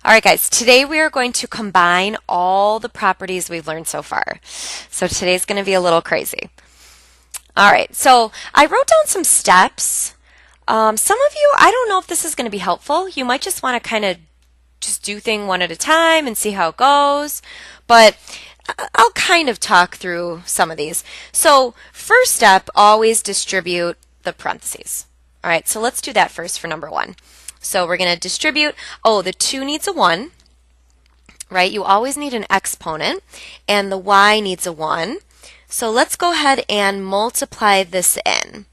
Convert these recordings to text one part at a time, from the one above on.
All right, guys, today we are going to combine all the properties we've learned so far. So today's going to be a little crazy. All right, so I wrote down some steps. Some of you, I don't know if this is going to be helpful. You might just want to kind of just do things one at a time and see how it goes. But I'll kind of talk through some of these. So first step, always distribute the parentheses. All right, so let's do that first for number one. So we're going to distribute, the 2 needs a 1, right? You always need an exponent, and the y needs a 1. So let's go ahead and multiply this in.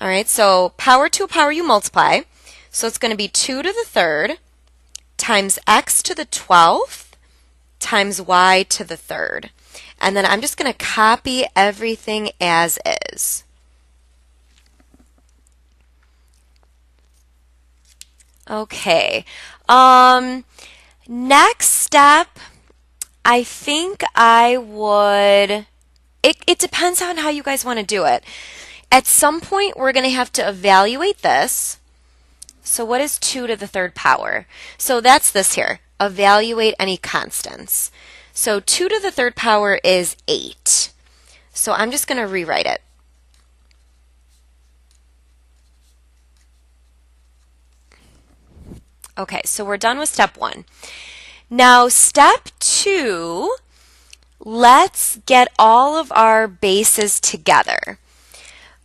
All right, so power to a power you multiply. So it's going to be 2 to the third times x to the 12th times y to the third. And then I'm just going to copy everything as is. Okay. Next step, I think I would, it depends on how you guys want to do it. At some point, we're going to have to evaluate this. So what is 2 to the third power? So that's this here. Evaluate any constants. So 2 to the third power is 8. So I'm just going to rewrite it. Okay, so we're done with step 1. Now step 2, let's get all of our bases together.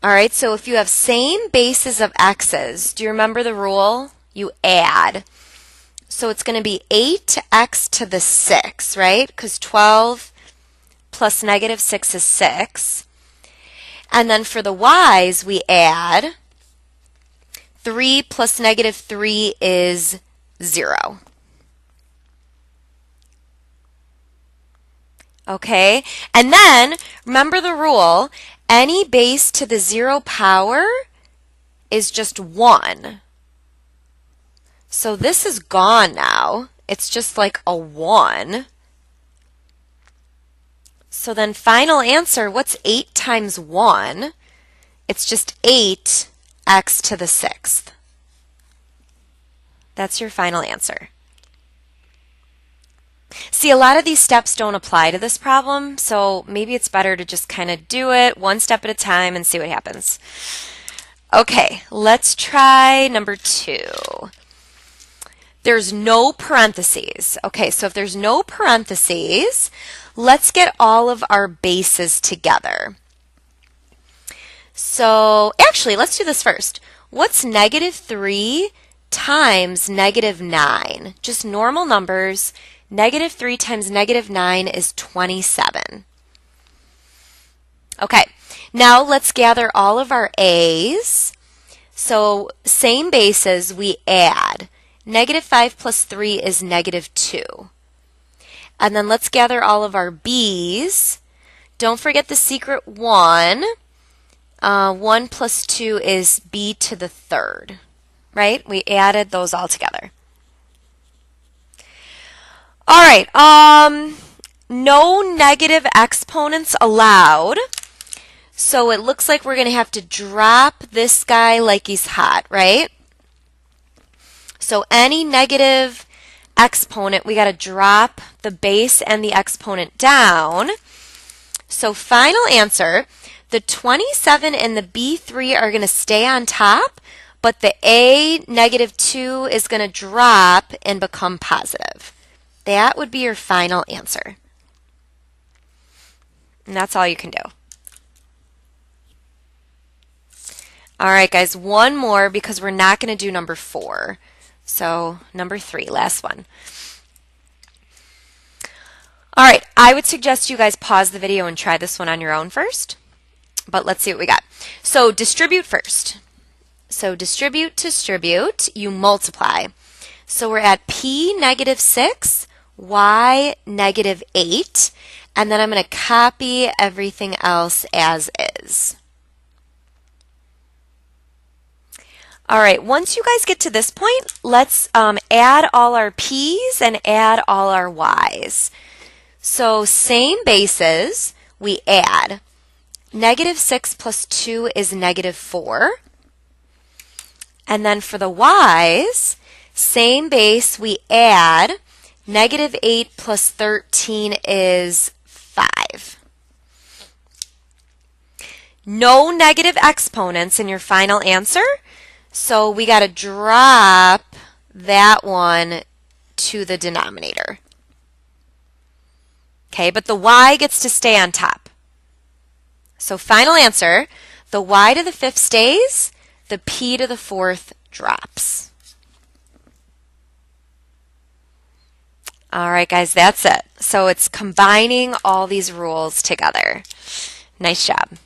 All right, so if you have same bases of x's, do you remember the rule? You add. So it's going to be 8x to the 6, right? Because 12 plus negative 6 is 6. And then for the y's, we add. 3 plus negative 3 is 0. Okay, and then remember the rule, any base to the 0 power is just 1. So this is gone now. It's just like a 1. So then final answer, what's 8 times 1? It's just 8 x to the 6th. That's your final answer. See, a lot of these steps don't apply to this problem, so maybe it's better to just kind of do it one step at a time and see what happens. Okay, let's try number 2. There's no parentheses. Okay, so if there's no parentheses, let's get all of our bases together. So actually, let's do this first. What's negative 3 times negative 9? Just normal numbers. Negative 3 times negative 9 is 27. Okay, now let's gather all of our a's. So same bases, we add. Negative 5 plus 3 is negative 2. And then let's gather all of our b's. Don't forget the secret 1. 1 plus 2 is b to the third, right? We added those all together. All right, no negative exponents allowed. So it looks like we're going to have to drop this guy like he's hot, right? So any negative exponent, we got to drop the base and the exponent down. So final answer, the 27 and the B3 are going to stay on top, but the A negative 2 is going to drop and become positive. That would be your final answer. And that's all you can do. All right, guys, one more because we're not going to do number 4. So number 3, last one. All right, I would suggest you guys pause the video and try this one on your own first. But let's see what we got. So distribute first. So distribute, you multiply. So we're at p negative 6, y negative 8, and then I'm going to copy everything else as is. All right, once you guys get to this point, let's add all our p's and add all our y's. So same bases, we add. Negative 6 plus 2 is negative 4. And then for the y's, Same base, we add. Negative 8 plus 13 is 5. No negative exponents in your final answer, so we got to drop that one to the denominator. Okay, but the y gets to stay on top. So final answer, the y to the fifth stays, the p to the fourth drops. All right, guys, that's it. So it's combining all these rules together. Nice job.